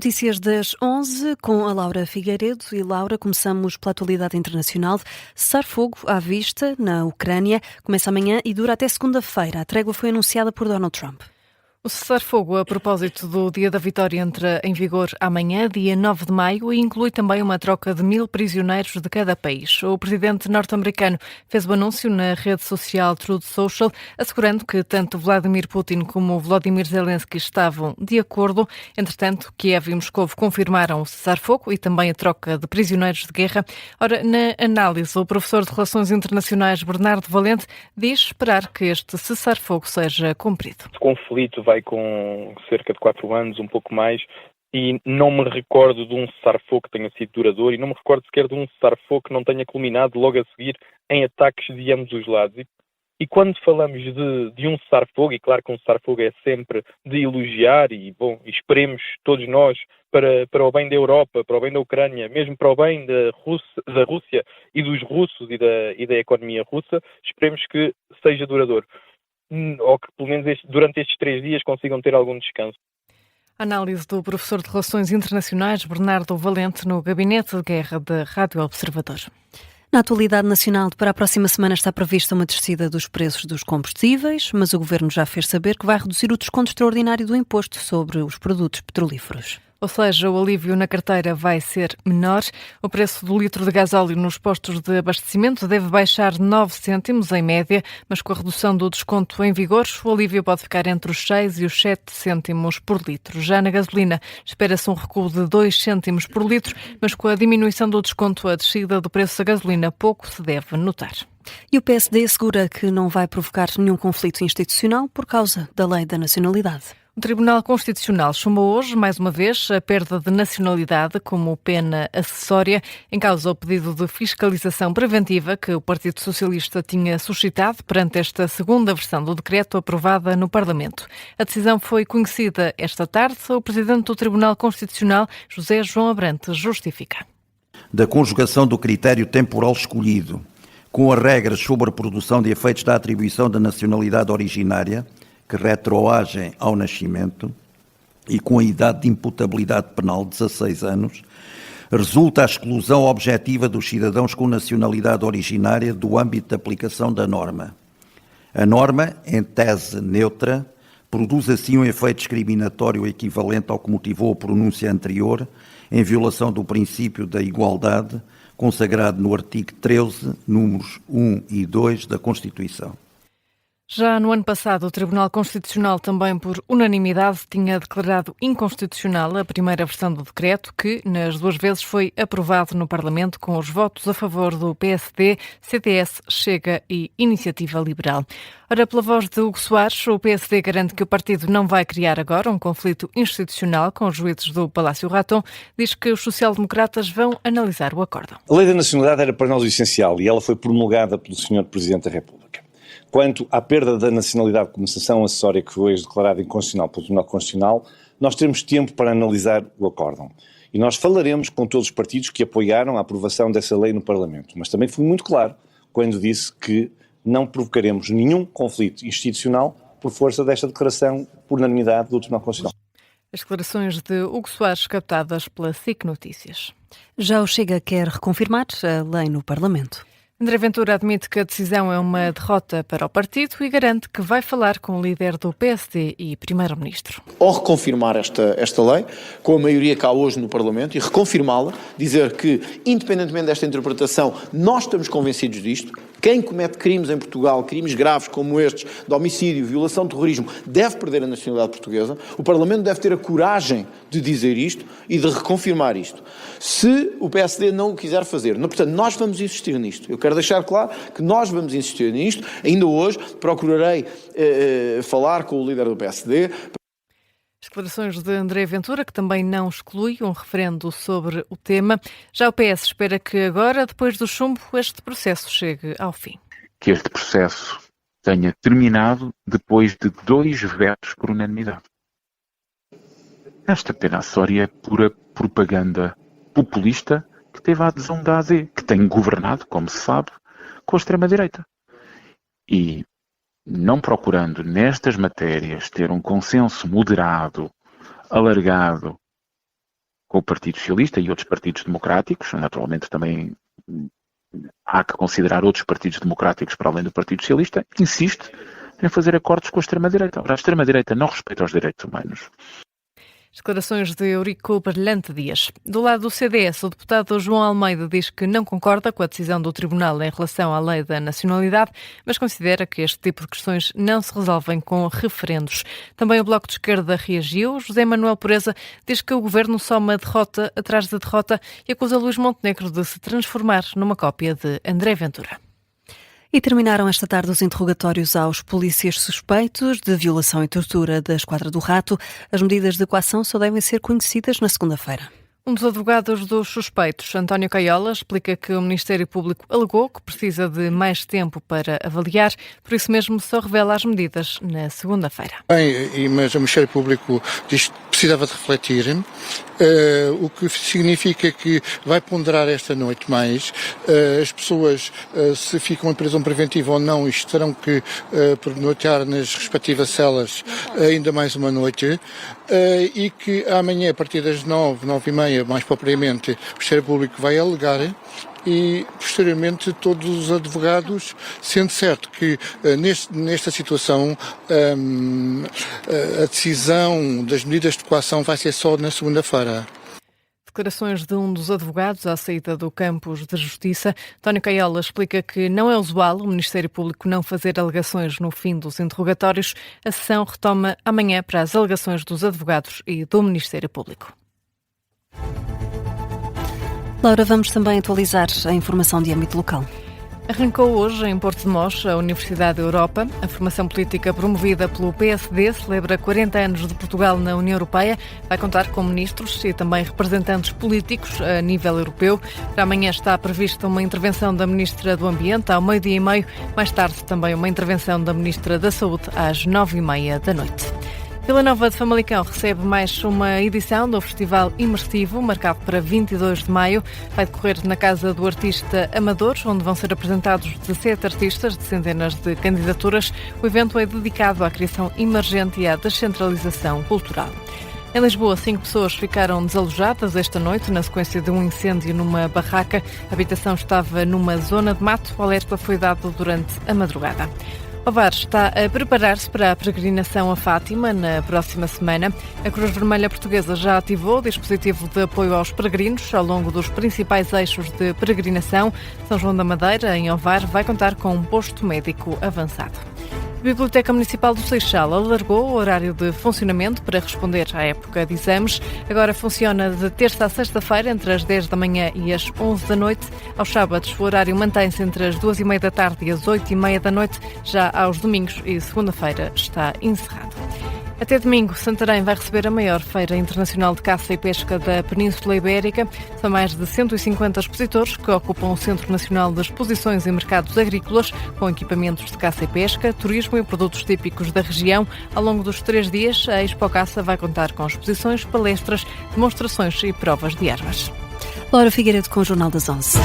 Notícias das 11 com a Laura Figueiredo. E Laura, começamos pela atualidade internacional. Cessar-fogo à vista na Ucrânia começa amanhã e dura até segunda-feira. A trégua foi anunciada por Donald Trump. O cessar-fogo a propósito do Dia da Vitória entra em vigor amanhã, dia 9 de maio, e inclui também uma troca de 1000 prisioneiros de cada país. O presidente norte-americano fez o anúncio na rede social Truth Social, assegurando que tanto Vladimir Putin como Volodymyr Zelensky estavam de acordo. Entretanto, Kiev e Moscou confirmaram o cessar-fogo e também a troca de prisioneiros de guerra. Ora, na análise, o professor de Relações Internacionais Bernardo Valente diz esperar que este cessar-fogo seja cumprido. O conflito vai com cerca de 4 anos, um pouco mais, e não me recordo de um cessar-fogo que tenha sido duradouro, e não me recordo sequer de um cessar-fogo que não tenha culminado logo a seguir em ataques de ambos os lados. E quando falamos de um cessar-fogo, e claro que um cessar-fogo é sempre de elogiar, e bom, esperemos todos nós para o bem da Europa, para o bem da Ucrânia, mesmo para o bem da Rússia e dos russos e da economia russa, esperemos que seja duradouro. Ou que pelo menos durante estes 3 dias consigam ter algum descanso. Análise do professor de Relações Internacionais Bernardo Valente no Gabinete de Guerra da Rádio Observador. Na atualidade nacional, para a próxima semana está prevista uma descida dos preços dos combustíveis, mas o Governo já fez saber que vai reduzir o desconto extraordinário do imposto sobre os produtos petrolíferos. Ou seja, o alívio na carteira vai ser menor. O preço do litro de gasóleo nos postos de abastecimento deve baixar 9 cêntimos em média, mas com a redução do desconto em vigor, o alívio pode ficar entre os 6 e os 7 cêntimos por litro. Já na gasolina, espera-se um recuo de 2 cêntimos por litro, mas com a diminuição do desconto, a descida do preço da gasolina pouco se deve notar. E o PSD assegura que não vai provocar nenhum conflito institucional por causa da Lei da Nacionalidade. O Tribunal Constitucional chumbou hoje, mais uma vez, a perda de nacionalidade como pena acessória, em causa o pedido de fiscalização preventiva que o Partido Socialista tinha suscitado perante esta segunda versão do decreto aprovada no Parlamento. A decisão foi conhecida esta tarde. O Presidente do Tribunal Constitucional, José João Abrantes, justifica. Da conjugação do critério temporal escolhido com as regras sobre a produção de efeitos da atribuição da nacionalidade originária, que retroagem ao nascimento, e com a idade de imputabilidade penal, 16 anos, resulta a exclusão objetiva dos cidadãos com nacionalidade originária do âmbito de aplicação da norma. A norma, em tese neutra, produz assim um efeito discriminatório equivalente ao que motivou a pronúncia anterior, em violação do princípio da igualdade, consagrado no artigo 13, números 1 e 2 da Constituição. Já no ano passado, o Tribunal Constitucional, também por unanimidade, tinha declarado inconstitucional a primeira versão do decreto, que, nas 2 vezes, foi aprovado no Parlamento com os votos a favor do PSD, CDS, Chega e Iniciativa Liberal. Ora, pela voz de Hugo Soares, o PSD garante que o partido não vai criar agora um conflito institucional com os juízes do Palácio Raton. Diz que os social-democratas vão analisar o acordo. A lei da nacionalidade era para nós o essencial e ela foi promulgada pelo Sr. Presidente da República. Quanto à perda da nacionalidade como sanção acessória que foi declarada inconstitucional pelo Tribunal Constitucional, nós teremos tempo para analisar o acórdão. E nós falaremos com todos os partidos que apoiaram a aprovação dessa lei no Parlamento. Mas também fui muito claro quando disse que não provocaremos nenhum conflito institucional por força desta declaração por unanimidade do Tribunal Constitucional. As declarações de Hugo Soares captadas pela SIC Notícias. Já o Chega quer reconfirmar a lei no Parlamento. André Ventura admite que a decisão é uma derrota para o partido e garante que vai falar com o líder do PSD e primeiro-ministro. Ao reconfirmar esta lei, com a maioria cá hoje no Parlamento, e reconfirmá-la, dizer que, independentemente desta interpretação, nós estamos convencidos disto. Quem comete crimes em Portugal, crimes graves como estes, de homicídio, violação de terrorismo, deve perder a nacionalidade portuguesa. O Parlamento deve ter a coragem de dizer isto e de reconfirmar isto. Se o PSD não o quiser fazer, portanto, nós vamos insistir nisto. Eu quero deixar claro que nós vamos insistir nisto. Ainda hoje procurarei falar com o líder do PSD. As declarações de André Ventura, que também não exclui um referendo sobre o tema. Já o PS espera que agora, depois do chumbo, este processo chegue ao fim. Que este processo tenha terminado depois de 2 vetos por unanimidade. Esta pena acessória é pura propaganda populista que teve a adesão da AD, que tem governado, como se sabe, com a extrema-direita. E não procurando nestas matérias ter um consenso moderado, alargado com o Partido Socialista e outros partidos democráticos. Naturalmente também há que considerar outros partidos democráticos para além do Partido Socialista, insiste em fazer acordos com a extrema-direita. Ora, a extrema-direita não respeita os direitos humanos. Declarações de Eurico Brilhante Dias. Do lado do CDS, o deputado João Almeida diz que não concorda com a decisão do Tribunal em relação à lei da nacionalidade, mas considera que este tipo de questões não se resolvem com referendos. Também o Bloco de Esquerda reagiu. José Manuel Pureza diz que o governo soma derrota atrás de derrota e acusa Luís Montenegro de se transformar numa cópia de André Ventura. E terminaram esta tarde os interrogatórios aos polícias suspeitos de violação e tortura da Esquadra do Rato. As medidas de coação só devem ser conhecidas na segunda-feira. Um dos advogados dos suspeitos, António Caiola, explica que o Ministério Público alegou que precisa de mais tempo para avaliar, por isso mesmo só revela as medidas na segunda-feira. Bem, mas o Ministério Público diz que precisava de refletir, o que significa que vai ponderar esta noite mais. As pessoas, se ficam em prisão preventiva ou não, isto terão que pernoitar nas respectivas celas ainda mais uma noite, e que amanhã, a partir das 9h30, mais propriamente, o Ministério Público vai alegar e, posteriormente, todos os advogados, sendo certo que nesta situação a decisão das medidas de coação vai ser só na segunda-feira. Declarações de um dos advogados à saída do campus de Justiça. António Caiola explica que não é usual o Ministério Público não fazer alegações no fim dos interrogatórios. A sessão retoma amanhã para as alegações dos advogados e do Ministério Público. Laura, vamos também atualizar a informação de âmbito local. Arrancou hoje, em Porto de Mós, a Universidade da Europa. A formação política promovida pelo PSD celebra 40 anos de Portugal na União Europeia. Vai contar com ministros e também representantes políticos a nível europeu. Para amanhã está prevista uma intervenção da Ministra do Ambiente ao 12h30. Mais tarde também uma intervenção da Ministra da Saúde às 9h30 da noite. Vila Nova de Famalicão recebe mais uma edição do Festival Imersivo, marcado para 22 de maio. Vai decorrer na Casa do Artista Amadores, onde vão ser apresentados 17 artistas de centenas de candidaturas. O evento é dedicado à criação emergente e à descentralização cultural. Em Lisboa, 5 pessoas ficaram desalojadas esta noite na sequência de um incêndio numa barraca. A habitação estava numa zona de mato. O alerta foi dado durante a madrugada. Ovar está a preparar-se para a peregrinação a Fátima na próxima semana. A Cruz Vermelha Portuguesa já ativou o dispositivo de apoio aos peregrinos ao longo dos principais eixos de peregrinação. São João da Madeira, em Ovar, vai contar com um posto médico avançado. A Biblioteca Municipal do Seixal alargou o horário de funcionamento para responder à época de exames. Agora funciona de terça a sexta-feira, entre as 10 da manhã e as 11 da noite. Aos sábados, o horário mantém-se entre as 2h30 da tarde e as 8h30 da noite. Já aos domingos e segunda-feira está encerrado. Até domingo, Santarém vai receber a maior feira internacional de caça e pesca da Península Ibérica. São mais de 150 expositores que ocupam o Centro Nacional de Exposições e Mercados Agrícolas, com equipamentos de caça e pesca, turismo e produtos típicos da região. Ao longo dos 3 dias, a Expo Caça vai contar com exposições, palestras, demonstrações e provas de armas. Laura Figueiredo com o Jornal das 11.